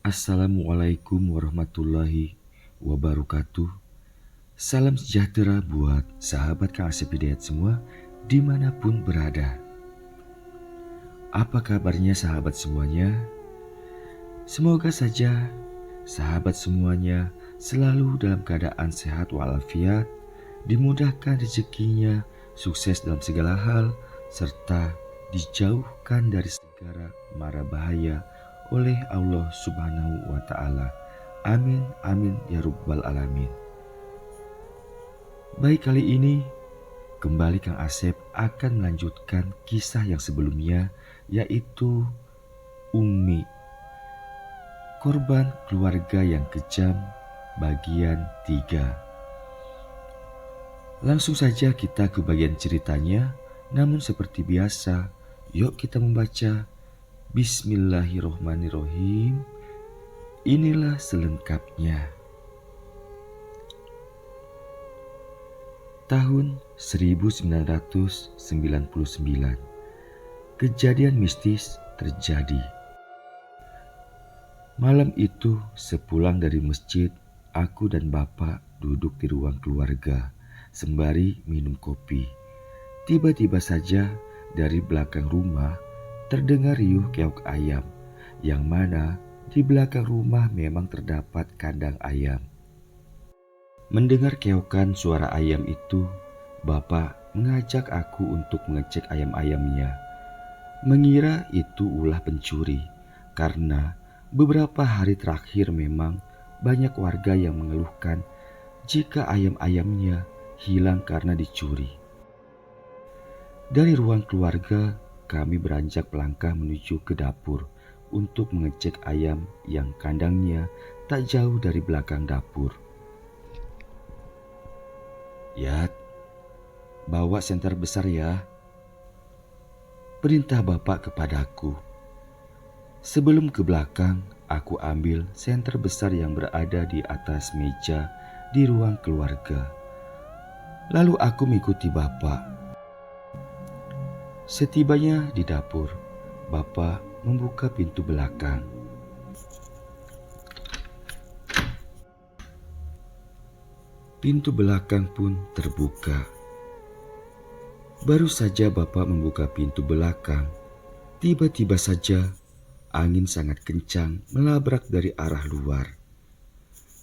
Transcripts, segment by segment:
Assalamualaikum warahmatullahi wabarakatuh. Salam sejahtera buat sahabat Kang Asep Hidayat semua dimanapun berada. Apa kabarnya sahabat semuanya? Semoga saja sahabat semuanya selalu dalam keadaan sehat walafiat, dimudahkan rezekinya, sukses dalam segala hal, serta dijauhkan dari segala mara bahaya oleh Allah Subhanahu wa Ta'ala. Amin, amin ya Rabbal Alamin. Baik, kali ini kembali Kang Asep akan melanjutkan kisah yang sebelumnya, yaitu Umi, korban keluarga yang kejam, bagian 3. Langsung saja kita ke bagian ceritanya, namun seperti biasa, yuk kita membaca. Bismillahirrohmanirrohim. Inilah selengkapnya. Tahun 1999, kejadian mistis terjadi. Malam itu sepulang dari masjid, aku dan bapak duduk di ruang keluarga sembari minum kopi. Tiba-tiba saja dari belakang rumah terdengar riuh keok ayam, yang mana di belakang rumah memang terdapat kandang ayam. Mendengar keokan suara ayam itu, bapak mengajak aku untuk mengecek ayam-ayamnya. Mengira itu ulah pencuri, karena beberapa hari terakhir memang banyak warga yang mengeluhkan jika ayam-ayamnya hilang karena dicuri. Dari ruang keluarga, kami beranjak melangkah menuju ke dapur untuk mengecek ayam yang kandangnya tak jauh dari belakang dapur. "Yat, bawa senter besar ya," perintah bapak kepadaku. Sebelum ke belakang, aku ambil senter besar yang berada di atas meja di ruang keluarga. Lalu aku mengikuti bapak. Setibanya di dapur, bapak membuka pintu belakang. Pintu belakang pun terbuka. Baru saja bapak membuka pintu belakang, tiba-tiba saja angin sangat kencang melabrak dari arah luar,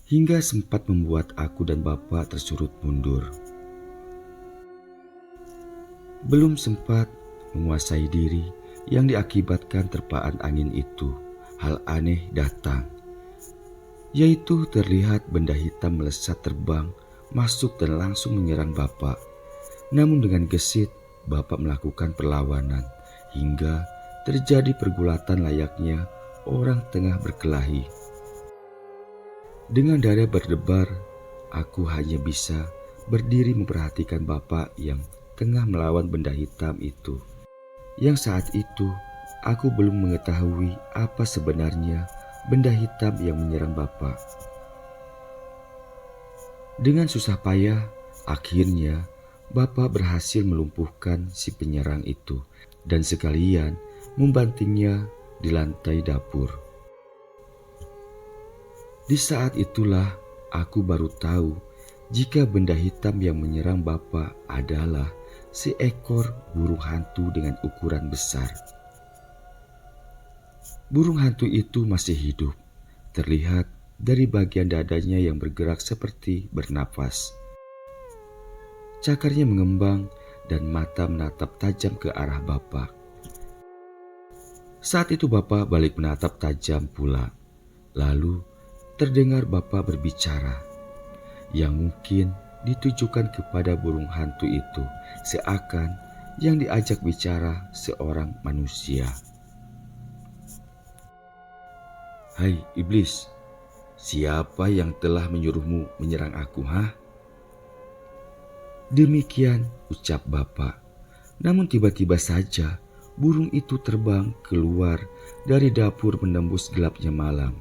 hingga sempat membuat aku dan bapak tersurut mundur. Belum sempat menguasai diri yang diakibatkan terpaan angin itu, hal aneh datang, yaitu terlihat benda hitam melesat terbang masuk dan langsung menyerang bapak. Namun dengan gesit, bapak melakukan perlawanan hingga terjadi pergulatan layaknya orang tengah berkelahi. Dengan dada berdebar, aku hanya bisa berdiri memperhatikan bapak yang tengah melawan benda hitam itu. Yang saat itu aku belum mengetahui apa sebenarnya benda hitam yang menyerang bapak. Dengan susah payah, akhirnya bapak berhasil melumpuhkan si penyerang itu dan sekalian membantingnya di lantai dapur. Di saat itulah aku baru tahu jika benda hitam yang menyerang bapak adalah seekor burung hantu dengan ukuran besar. Burung hantu itu masih hidup, terlihat dari bagian dadanya yang bergerak seperti bernapas. Cakarnya mengembang dan mata menatap tajam ke arah bapak. Saat itu bapak balik menatap tajam pula. Lalu terdengar bapak berbicara, yang mungkin ditujukan kepada burung hantu itu, seakan yang diajak bicara seorang manusia. "Hai iblis, siapa yang telah menyuruhmu menyerang aku, ha?" Demikian ucap bapak. Namun tiba-tiba saja burung itu terbang keluar dari dapur menembus gelapnya malam.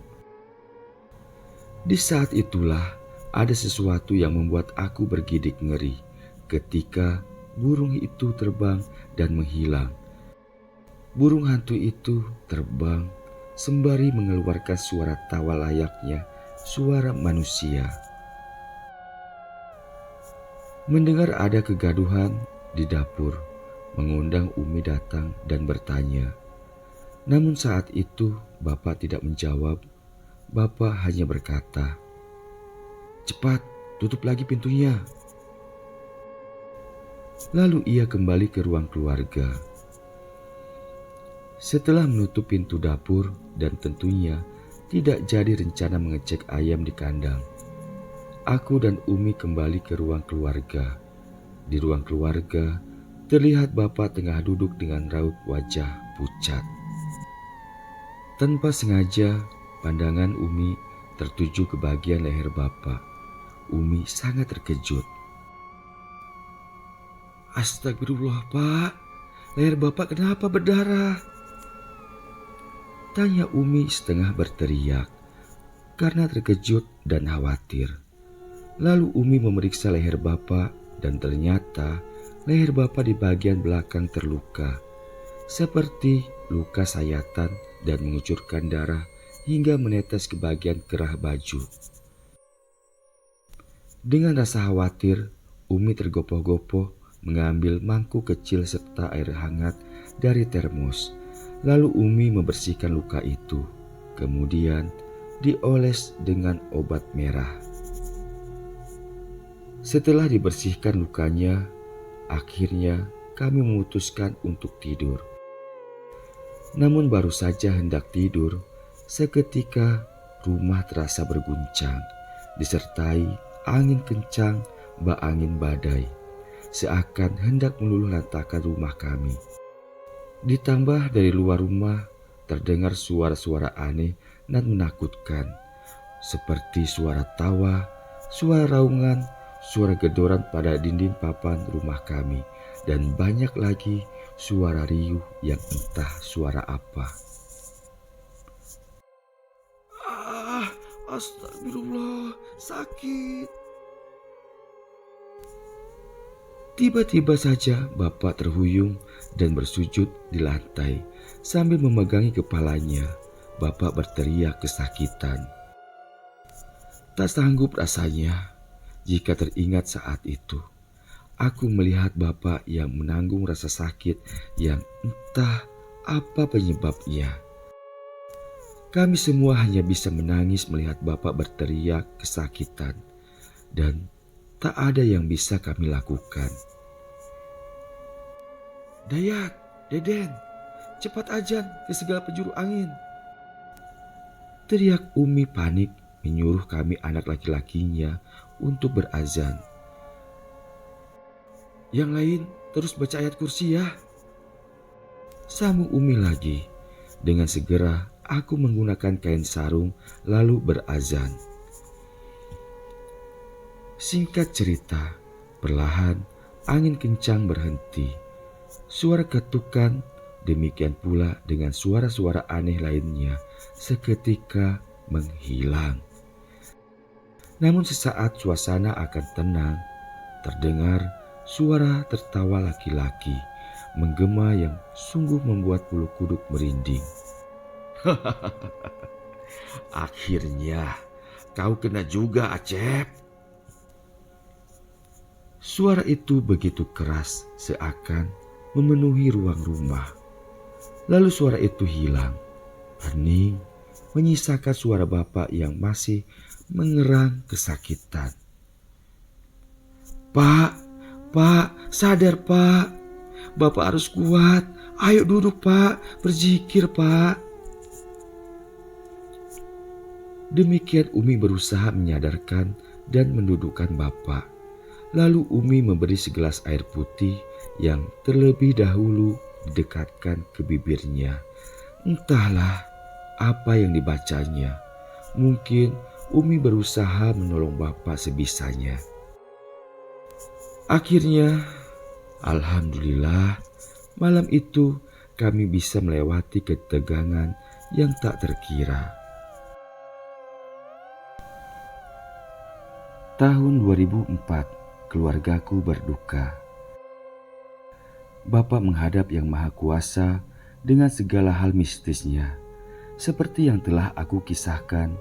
Di saat itulah ada sesuatu yang membuat aku bergidik ngeri ketika burung itu terbang dan menghilang. Burung hantu itu terbang sembari mengeluarkan suara tawa layaknya suara manusia. Mendengar ada kegaduhan di dapur, mengundang Umi datang dan bertanya. Namun saat itu Bapak tidak menjawab. Bapak hanya berkata, "Cepat, tutup lagi pintunya." Lalu ia kembali ke ruang keluarga. Setelah menutup pintu dapur dan tentunya tidak jadi rencana mengecek ayam di kandang, aku dan Umi kembali ke ruang keluarga. Di ruang keluarga terlihat Bapak tengah duduk dengan raut wajah pucat. Tanpa sengaja, pandangan Umi tertuju ke bagian leher Bapak. Umi sangat terkejut. "Astagfirullah, Pak. Leher Bapak kenapa berdarah?" tanya Umi setengah berteriak karena terkejut dan khawatir. Lalu Umi memeriksa leher Bapak dan ternyata leher Bapak di bagian belakang terluka, seperti luka sayatan dan mengucurkan darah hingga menetes ke bagian kerah baju. Dengan rasa khawatir, Umi tergopoh-gopoh mengambil mangkuk kecil serta air hangat dari termos. Lalu Umi membersihkan luka itu, kemudian dioles dengan obat merah. Setelah dibersihkan lukanya, akhirnya kami memutuskan untuk tidur. Namun baru saja hendak tidur, seketika rumah terasa berguncang, disertai angin kencang bak angin badai, seakan hendak meluluh lantakkan rumah kami. Ditambah dari luar rumah terdengar suara-suara aneh dan menakutkan, seperti suara tawa, suara raungan, suara gedoran pada dinding papan rumah kami, dan banyak lagi suara riuh yang entah suara apa. Astagfirullah, sakit. Tiba-tiba saja Bapak terhuyung dan bersujud di lantai sambil memegangi kepalanya. Bapak berteriak kesakitan. Tak sanggup rasanya jika teringat saat itu. Aku melihat Bapak yang menanggung rasa sakit yang entah apa penyebabnya. Kami semua hanya bisa menangis melihat Bapak berteriak kesakitan dan tak ada yang bisa kami lakukan. "Dayat, Deden, cepat azan ke segala penjuru angin!" teriak Umi panik menyuruh kami anak laki-lakinya untuk berazan. "Yang lain terus baca ayat kursi ya," sambung Umi lagi. Dengan segera aku menggunakan kain sarung lalu berazan. Singkat cerita, perlahan angin kencang berhenti. Suara ketukan, demikian pula dengan suara-suara aneh lainnya seketika menghilang. Namun sesaat suasana akan tenang, terdengar suara tertawa laki-laki menggema yang sungguh membuat bulu kuduk merinding. "Akhirnya kau kena juga, Acep." Suara itu begitu keras seakan memenuhi ruang rumah. Lalu suara itu hilang, hening, menyisakan suara Bapak yang masih mengerang kesakitan. Pak, sadar Pak. Bapak harus kuat. Ayo duduk Pak, berzikir Pak." Demikian Umi berusaha menyadarkan dan mendudukkan Bapak. Lalu Umi memberi segelas air putih yang terlebih dahulu didekatkan ke bibirnya. Entahlah apa yang dibacanya. Mungkin Umi berusaha menolong Bapak sebisanya. Akhirnya, alhamdulillah, malam itu kami bisa melewati ketegangan yang tak terkira. Tahun 2004, keluargaku berduka. Bapak menghadap Yang Maha Kuasa dengan segala hal mistisnya. Seperti yang telah aku kisahkan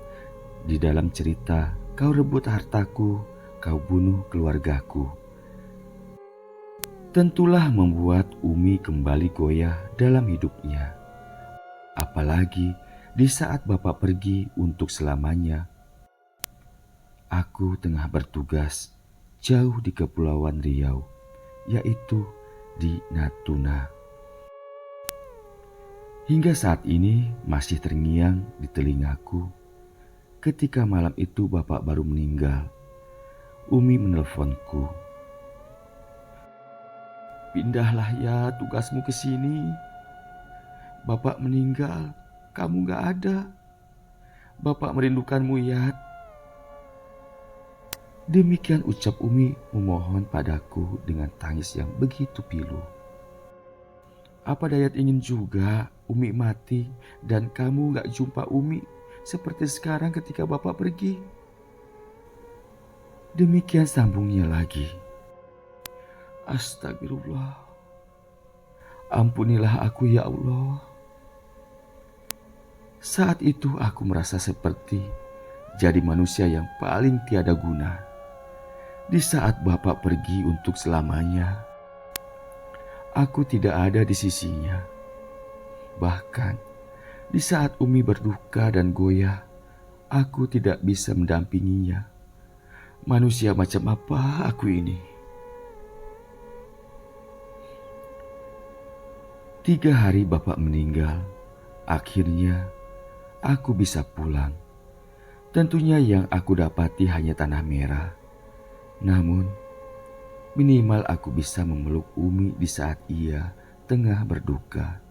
di dalam cerita Kau Rebut Hartaku, Kau Bunuh Keluargaku. Tentulah membuat Umi kembali goyah dalam hidupnya. Apalagi di saat Bapak pergi untuk selamanya. Aku tengah bertugas jauh di Kepulauan Riau, yaitu di Natuna. Hingga saat ini masih terngiang di telingaku ketika malam itu Bapak baru meninggal. Umi menelponku. "Pindahlah ya tugasmu ke sini. Bapak meninggal, kamu gak ada. Bapak merindukanmu ya." Demikian ucap Umi memohon padaku dengan tangis yang begitu pilu. Apa Dayat ingin juga Umi mati dan kamu gak jumpa Umi seperti sekarang ketika Bapak pergi. Demikian sambungnya lagi. Astagfirullah. Ampunilah aku ya Allah. Saat itu aku merasa seperti jadi manusia yang paling tiada guna. Di saat Bapak pergi untuk selamanya, aku tidak ada di sisinya. Bahkan di saat Umi berduka dan goyah, aku tidak bisa mendampinginya. Manusia macam apa aku ini? 3 hari Bapak meninggal, akhirnya aku bisa pulang. Tentunya yang aku dapati hanya tanah merah. Namun, minimal aku bisa memeluk Umi di saat ia tengah berduka.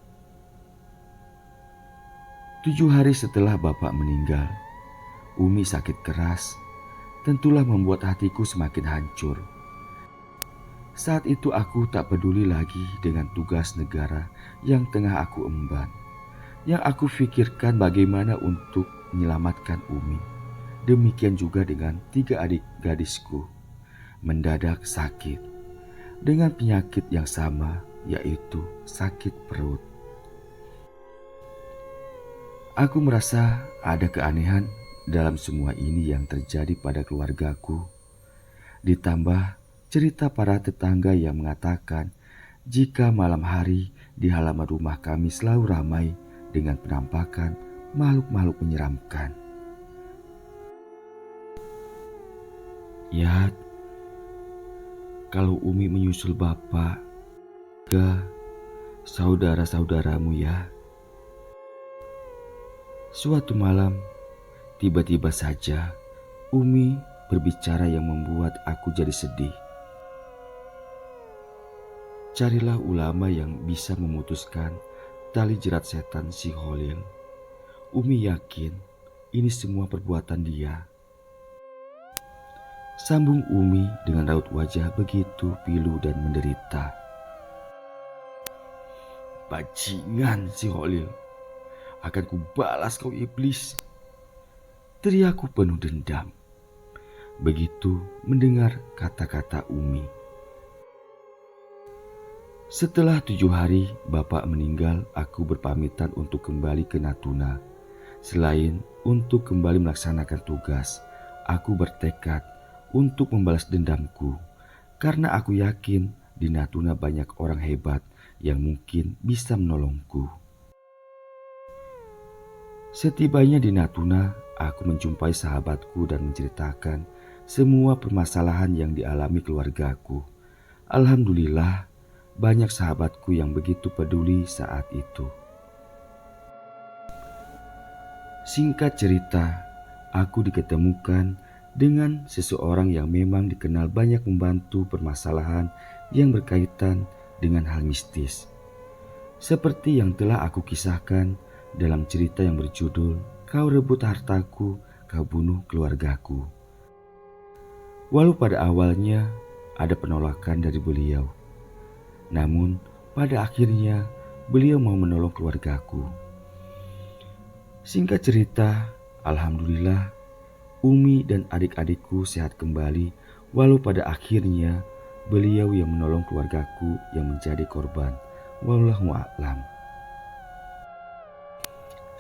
7 hari setelah Bapak meninggal, Umi sakit keras, tentulah membuat hatiku semakin hancur. Saat itu aku tak peduli lagi dengan tugas negara yang tengah aku emban. Yang aku pikirkan bagaimana untuk menyelamatkan Umi. Demikian juga dengan 3 adik gadisku. Mendadak sakit. Dengan penyakit yang sama, yaitu sakit perut. Aku merasa ada keanehan dalam semua ini yang terjadi pada keluargaku. Ditambah cerita para tetangga yang mengatakan jika malam hari di halaman rumah kami selalu ramai dengan penampakan makhluk-makhluk menyeramkan. Ya, kalau Umi menyusul Bapak ke saudara-saudaramu ya. Suatu malam, tiba-tiba saja Umi berbicara yang membuat aku jadi sedih. Carilah ulama yang bisa memutuskan tali jerat setan si Holil. Umi yakin ini semua perbuatan dia. Sambung Umi dengan raut wajah begitu pilu dan menderita. Bajingan si Holil, akan kubalas kau iblis. Teriakku penuh dendam. Begitu mendengar kata-kata Umi. Setelah 7 hari Bapak meninggal, aku berpamitan untuk kembali ke Natuna. Selain untuk kembali melaksanakan tugas, aku bertekad untuk membalas dendamku. Karena aku yakin di Natuna banyak orang hebat yang mungkin bisa menolongku. Setibanya di Natuna, aku menjumpai sahabatku dan menceritakan semua permasalahan yang dialami keluargaku. Alhamdulillah, banyak sahabatku yang begitu peduli saat itu. Singkat cerita, aku diketemukan dengan seseorang yang memang dikenal banyak membantu permasalahan yang berkaitan dengan hal mistis. Seperti yang telah aku kisahkan dalam cerita yang berjudul Kau Rebut Hartaku, Kau Bunuh Keluargaku. Walau pada awalnya ada penolakan dari beliau, namun pada akhirnya beliau mau menolong keluargaku. Singkat cerita, alhamdulillah Umi dan adik-adikku sehat kembali, walau pada akhirnya beliau yang menolong keluargaku yang menjadi korban. Wallahu a'lam.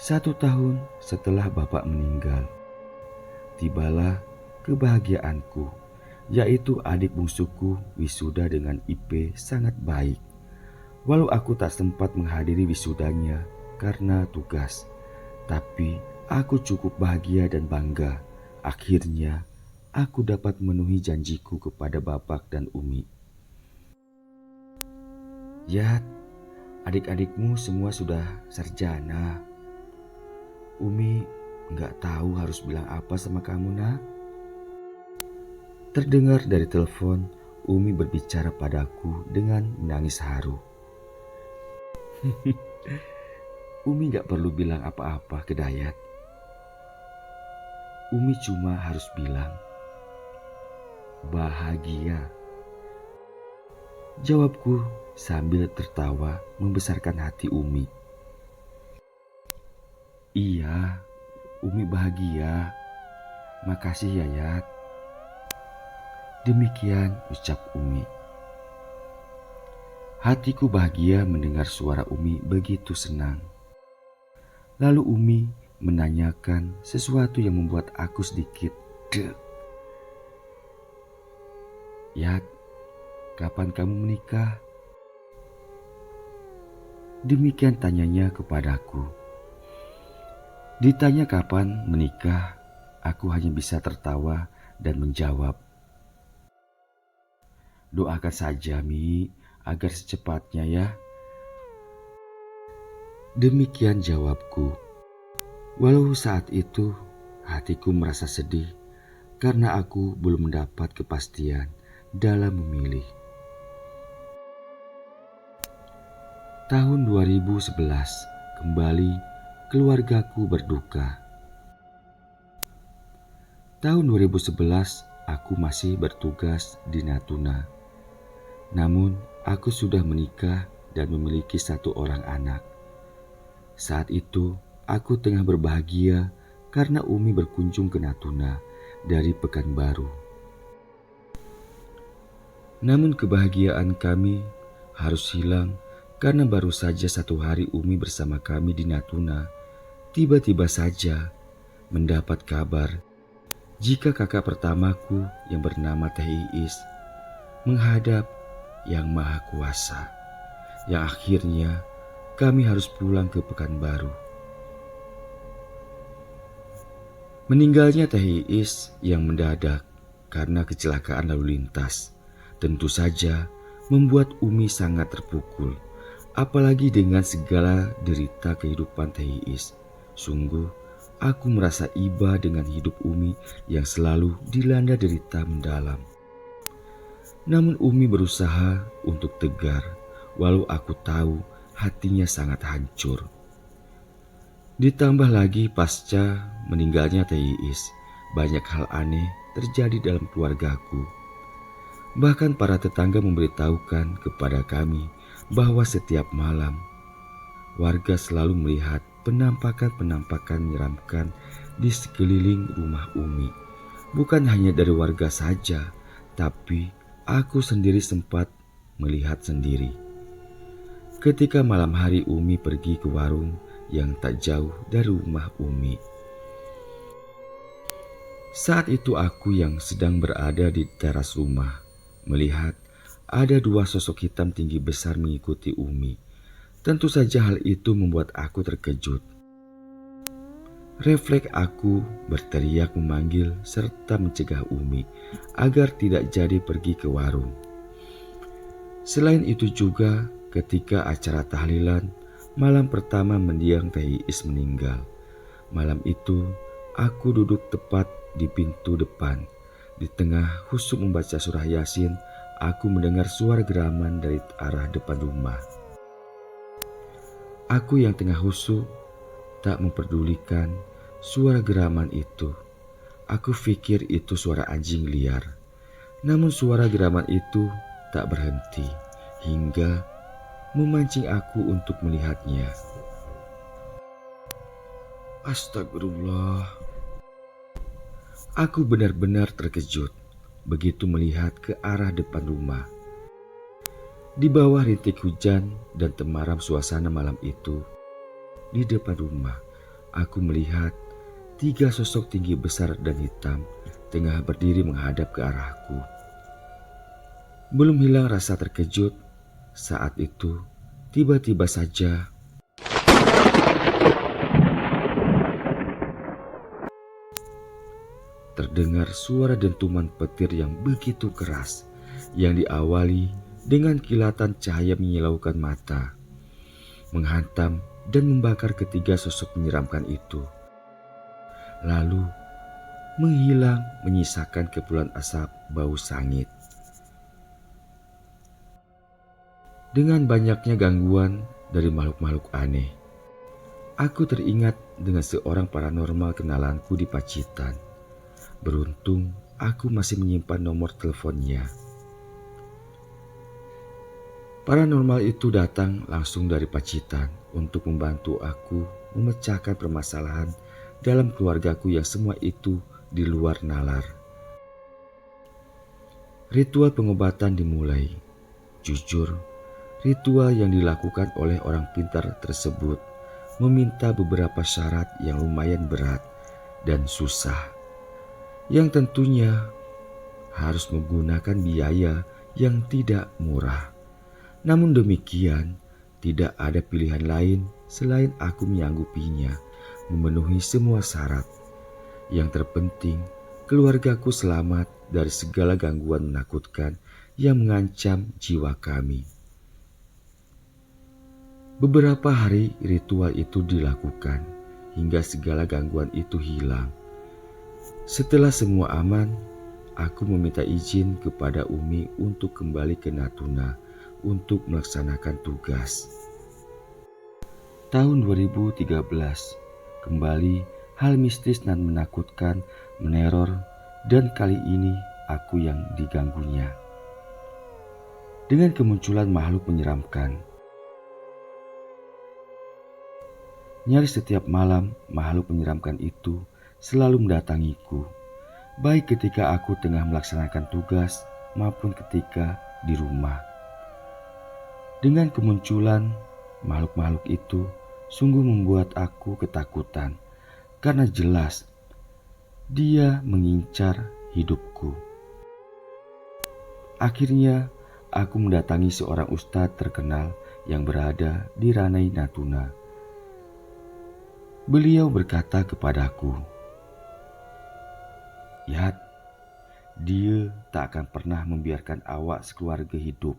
1 tahun setelah bapak meninggal, tibalah kebahagiaanku, yaitu adik bungsuku wisuda dengan IP sangat baik. Walau aku tak sempat menghadiri wisudanya karena tugas, tapi aku cukup bahagia dan bangga. Akhirnya, aku dapat memenuhi janjiku kepada bapak dan Umi. "Yat, adik-adikmu semua sudah sarjana. Umi nggak tahu harus bilang apa sama kamu, nak." Terdengar dari telepon, Umi berbicara padaku dengan menangis haru. Umi gak perlu bilang apa-apa ke Dayat. Umi cuma harus bilang, "Bahagia." Jawabku sambil tertawa membesarkan hati Umi. "Iya, Umi bahagia. Makasih ya, Yat." Demikian ucap Umi. Hatiku bahagia mendengar suara Umi begitu senang. Lalu Umi menanyakan sesuatu yang membuat aku sedikit deg. "Yat, kapan kamu menikah?" Demikian tanyanya kepadaku. Ditanya kapan menikah, aku hanya bisa tertawa dan menjawab, "Doakan saja, Mi, agar secepatnya ya." Demikian jawabku. Walau saat itu hatiku merasa sedih karena aku belum mendapat kepastian dalam memilih. Tahun 2011 kembali keluargaku berduka. Tahun 2011 aku masih bertugas di Natuna. Namun aku sudah menikah dan memiliki 1 orang anak. Saat itu aku tengah berbahagia karena Umi berkunjung ke Natuna dari Pekanbaru. Namun kebahagiaan kami harus hilang karena baru saja 1 hari Umi bersama kami di Natuna, tiba-tiba saja mendapat kabar jika kakak pertamaku yang bernama Teh Iis menghadap Yang Maha Kuasa, yang akhirnya kami harus pulang ke Pekanbaru. Meninggalnya Teh Iis yang mendadak karena kecelakaan lalu lintas tentu saja membuat Umi sangat terpukul, apalagi dengan segala derita kehidupan Teh Iis. Sungguh aku merasa iba dengan hidup Umi yang selalu dilanda derita mendalam. Namun Umi berusaha untuk tegar, walau aku tahu hatinya sangat hancur. Ditambah lagi pasca meninggalnya Teh Iis, banyak hal aneh terjadi dalam keluargaku. Bahkan para tetangga memberitahukan kepada kami bahwa setiap malam warga selalu melihat penampakan-penampakan menyeramkan di sekeliling rumah Umi. Bukan hanya dari warga saja, tapi aku sendiri sempat melihat sendiri. Ketika malam hari Umi pergi ke warung yang tak jauh dari rumah Umi. Saat itu aku yang sedang berada di teras rumah, melihat ada 2 sosok hitam tinggi besar mengikuti Umi. Tentu saja hal itu membuat aku terkejut. Refleks aku berteriak memanggil serta mencegah Umi agar tidak jadi pergi ke warung. Selain itu juga ketika acara tahlilan malam pertama mendiang Teh Iis meninggal. Malam itu aku duduk tepat di pintu depan. Di tengah khusyuk membaca surah Yasin, aku mendengar suara geraman dari arah depan rumah. Aku yang tengah khusyuk tak memperdulikan suara geraman itu. Aku pikir itu suara anjing liar. Namun suara geraman itu tak berhenti hingga memancing aku untuk melihatnya. Astagfirullah. Aku benar-benar terkejut begitu melihat ke arah depan rumah. Di bawah rintik hujan dan temaram suasana malam itu, di depan rumah aku melihat 3 sosok tinggi besar dan hitam tengah berdiri menghadap ke arahku. Belum hilang rasa terkejut saat itu, tiba-tiba saja terdengar suara dentuman petir yang begitu keras yang diawali dengan kilatan cahaya menyilaukan mata, menghantam dan membakar ketiga sosok menyeramkan itu. Lalu menghilang menyisakan kepulan asap bau sangit. Dengan banyaknya gangguan dari makhluk-makhluk aneh, aku teringat dengan seorang paranormal kenalanku di Pacitan. Beruntung aku masih menyimpan nomor teleponnya. Paranormal itu datang langsung dari Pacitan untuk membantu aku memecahkan permasalahan dalam keluargaku yang semua itu di luar nalar. Ritual pengobatan dimulai. Jujur, ritual yang dilakukan oleh orang pintar tersebut meminta beberapa syarat yang lumayan berat dan susah, yang tentunya harus menggunakan biaya yang tidak murah. Namun demikian, tidak ada pilihan lain selain aku menyanggupinya memenuhi semua syarat. Yang terpenting, keluargaku selamat dari segala gangguan menakutkan yang mengancam jiwa kami. Beberapa hari ritual itu dilakukan hingga segala gangguan itu hilang. Setelah semua aman, aku meminta izin kepada Umi untuk kembali ke Natuna untuk melaksanakan tugas. Tahun 2013, kembali hal mistis dan menakutkan meneror dan kali ini aku yang diganggunya. Dengan kemunculan makhluk menyeramkan. Nyaris setiap malam makhluk menyeramkan itu selalu mendatangiku, baik ketika aku tengah melaksanakan tugas maupun ketika di rumah. Dengan kemunculan makhluk-makhluk itu sungguh membuat aku ketakutan karena jelas dia mengincar hidupku. Akhirnya aku mendatangi seorang ustadz terkenal yang berada di Ranai Natuna. Beliau berkata kepadaku, "Yat, dia tak akan pernah membiarkan awak sekeluarga hidup.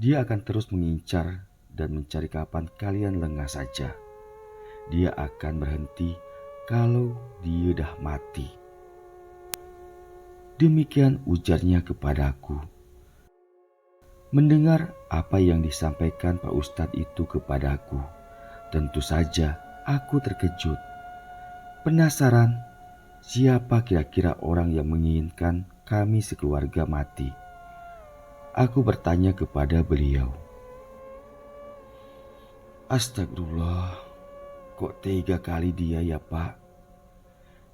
Dia akan terus mengincar dan mencari kapan kalian lengah saja. Dia akan berhenti kalau dia dah mati." Demikian ujarnya kepadaku. Mendengar apa yang disampaikan Pak Ustadz itu kepadaku, tentu saja aku terkejut. Penasaran siapa kira-kira orang yang menginginkan kami sekeluarga mati. Aku bertanya kepada beliau, "Astagfirullah, kok tega kali dia ya Pak?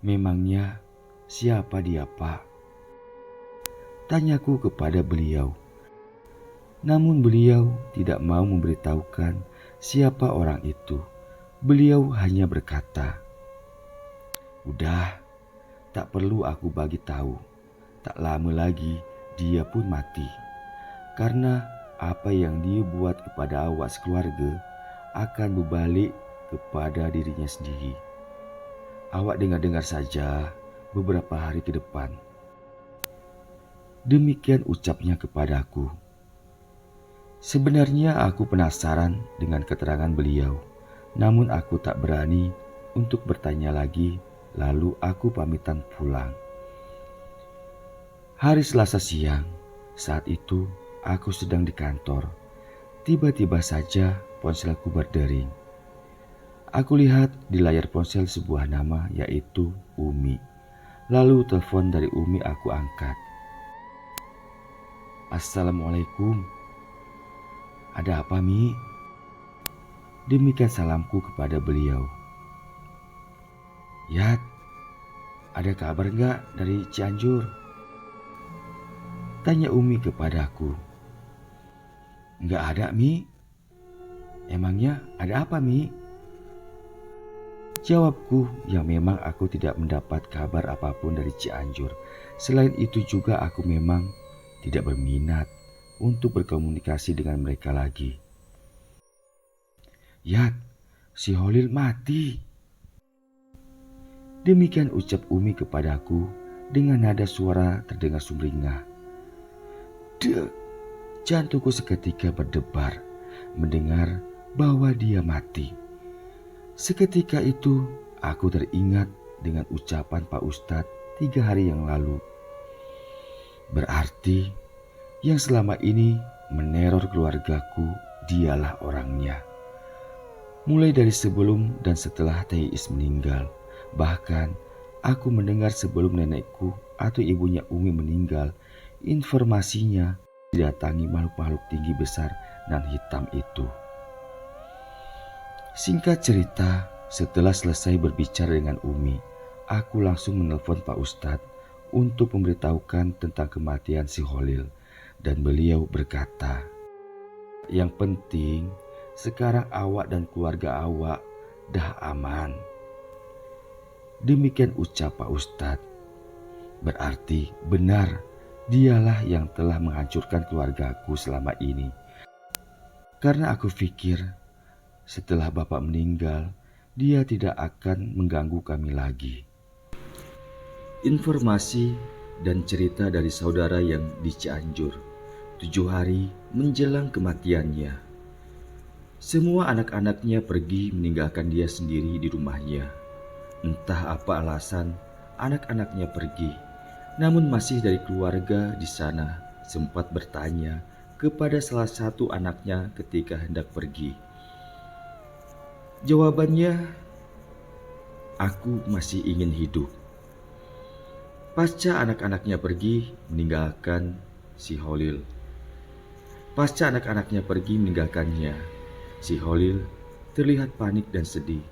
Memangnya siapa dia Pak?" Tanyaku kepada beliau. Namun beliau tidak mau memberitahukan siapa orang itu. Beliau hanya berkata, "Udah, tak perlu aku bagi tahu. Tak lama lagi dia pun mati. Karena apa yang dia buat kepada awak sekeluarga akan berbalik kepada dirinya sendiri. Awak dengar-dengar saja beberapa hari ke depan." Demikian ucapnya kepadaku. Sebenarnya aku penasaran dengan keterangan beliau. Namun aku tak berani untuk bertanya lagi, lalu aku pamitan pulang. Hari Selasa siang, saat itu aku sedang di kantor. Tiba-tiba saja ponselku berdering. Aku lihat di layar ponsel sebuah nama, yaitu Umi. Lalu telepon dari Umi aku angkat. "Assalamualaikum. Ada apa, Mi?" Demikian salamku kepada beliau. "Yat, ada kabar enggak dari Cianjur?" tanya Umi kepadaku. "Enggak ada, Mi." "Emangnya ada apa, Mi?" Jawabku, yang memang aku tidak mendapat kabar apapun dari Cianjur. Selain itu juga aku memang tidak berminat untuk berkomunikasi dengan mereka lagi. "Yat, si Holil mati." Demikian ucap Umi kepadaku dengan nada suara terdengar sumringah. Dek, jantungku seketika berdebar mendengar bahwa dia mati. Seketika itu aku teringat dengan ucapan Pak Ustadz 3 hari yang lalu. Berarti yang selama ini meneror keluargaku dialah orangnya. Mulai dari sebelum dan setelah Teh Is meninggal, bahkan aku mendengar sebelum nenekku atau ibunya Umi meninggal, informasinya didatangi makhluk-makhluk tinggi besar dan hitam itu. Singkat cerita, setelah selesai berbicara dengan Umi, aku langsung menelpon Pak Ustadz untuk memberitahukan tentang kematian si Holil, dan beliau berkata, "Yang penting sekarang awak dan keluarga awak dah aman." Demikian ucap Pak Ustadz. Berarti benar dialah yang telah menghancurkan keluargaku selama ini. Karena aku pikir setelah Bapak meninggal, dia tidak akan mengganggu kami lagi. Informasi dan cerita dari saudara yang di Cianjur 7 hari menjelang kematiannya. Semua anak-anaknya pergi meninggalkan dia sendiri di rumahnya. Entah apa alasan anak-anaknya pergi, namun masih dari keluarga di sana sempat bertanya kepada salah satu anaknya ketika hendak pergi. Jawabannya, "Aku masih ingin hidup." Pasca anak-anaknya pergi meninggalkannya, si Holil terlihat panik dan sedih.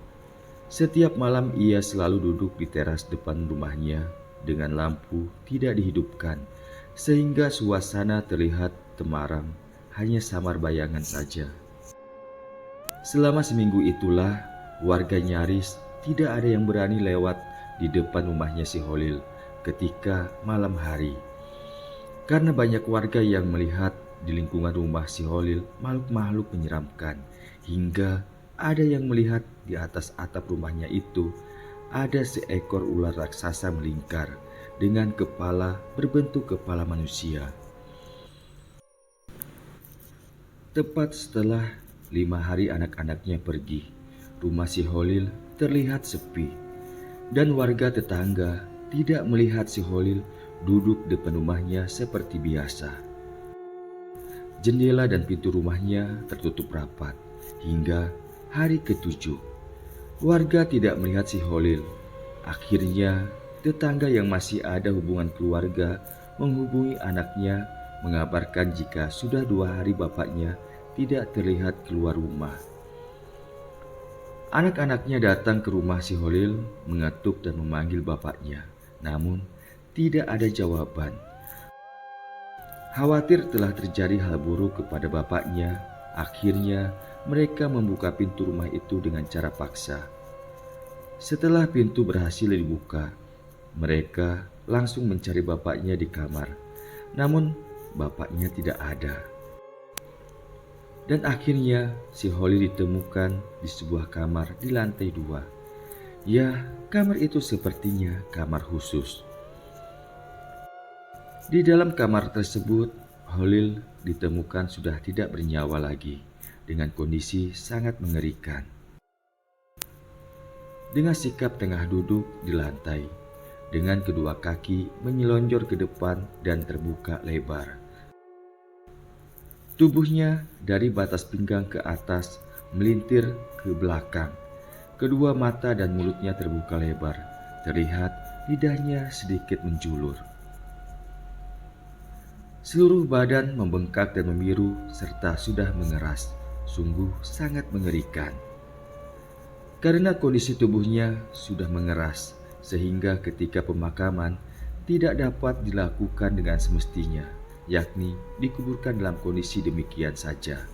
Setiap malam ia selalu duduk di teras depan rumahnya dengan lampu tidak dihidupkan, sehingga suasana terlihat temaram, hanya samar bayangan saja. Selama seminggu itulah warga nyaris tidak ada yang berani lewat di depan rumahnya si Holil ketika malam hari. Karena banyak warga yang melihat di lingkungan rumah si Holil makhluk-makhluk menyeramkan, hingga ada yang melihat di atas atap rumahnya itu ada seekor ular raksasa melingkar dengan kepala berbentuk kepala manusia. Tepat setelah 5 hari anak-anaknya pergi, rumah si Holil terlihat sepi, dan warga tetangga tidak melihat si Holil duduk depan rumahnya seperti biasa. Jendela dan pintu rumahnya tertutup rapat hingga hari ke-7. Warga tidak melihat si Holil. Akhirnya tetangga yang masih ada hubungan keluarga menghubungi anaknya, mengabarkan jika sudah 2 hari bapaknya tidak terlihat keluar rumah. Anak-anaknya datang ke rumah si Holil, mengetuk dan memanggil bapaknya, namun tidak ada jawaban. Khawatir telah terjadi hal buruk kepada bapaknya, akhirnya mereka membuka pintu rumah itu dengan cara paksa. Setelah pintu berhasil dibuka, mereka langsung mencari bapaknya di kamar, namun bapaknya tidak ada. Dan akhirnya si Holil ditemukan di sebuah kamar di lantai 2. Ya, kamar itu sepertinya kamar khusus. Di dalam kamar tersebut, Holil ditemukan sudah tidak bernyawa lagi, dengan kondisi sangat mengerikan. Dengan sikap tengah duduk di lantai, dengan kedua kaki menyelonjor ke depan dan terbuka lebar. Tubuhnya dari batas pinggang ke atas melintir ke belakang. Kedua mata dan mulutnya terbuka lebar, terlihat lidahnya sedikit menjulur. Seluruh badan membengkak dan membiru serta sudah mengeras, sungguh sangat mengerikan. Karena kondisi tubuhnya sudah mengeras, sehingga ketika pemakaman tidak dapat dilakukan dengan semestinya, yakni dikuburkan dalam kondisi demikian saja.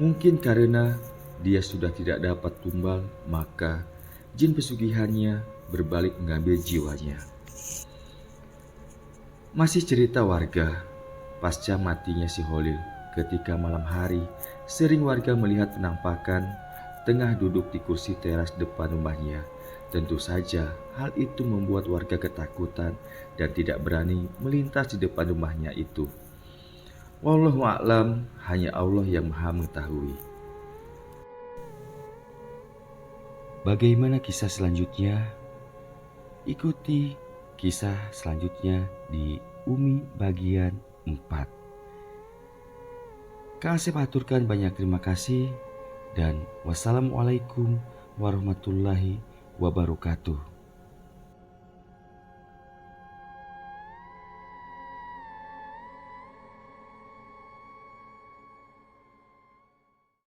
Mungkin karena dia sudah tidak dapat tumbal, maka jin pesugihannya berbalik mengambil jiwanya. Masih cerita warga, pasca matinya si Holil, ketika malam hari, sering warga melihat penampakan tengah duduk di kursi teras depan rumahnya. Tentu saja hal itu membuat warga ketakutan dan tidak berani melintas di depan rumahnya itu. Wallahu a'lam, hanya Allah yang Maha mengetahui. Bagaimana kisah selanjutnya? Ikuti kisah selanjutnya di Umi bagian 4. Kang Asep aturkan banyak terima kasih dan wassalamualaikum warahmatullahi wabarakatuh.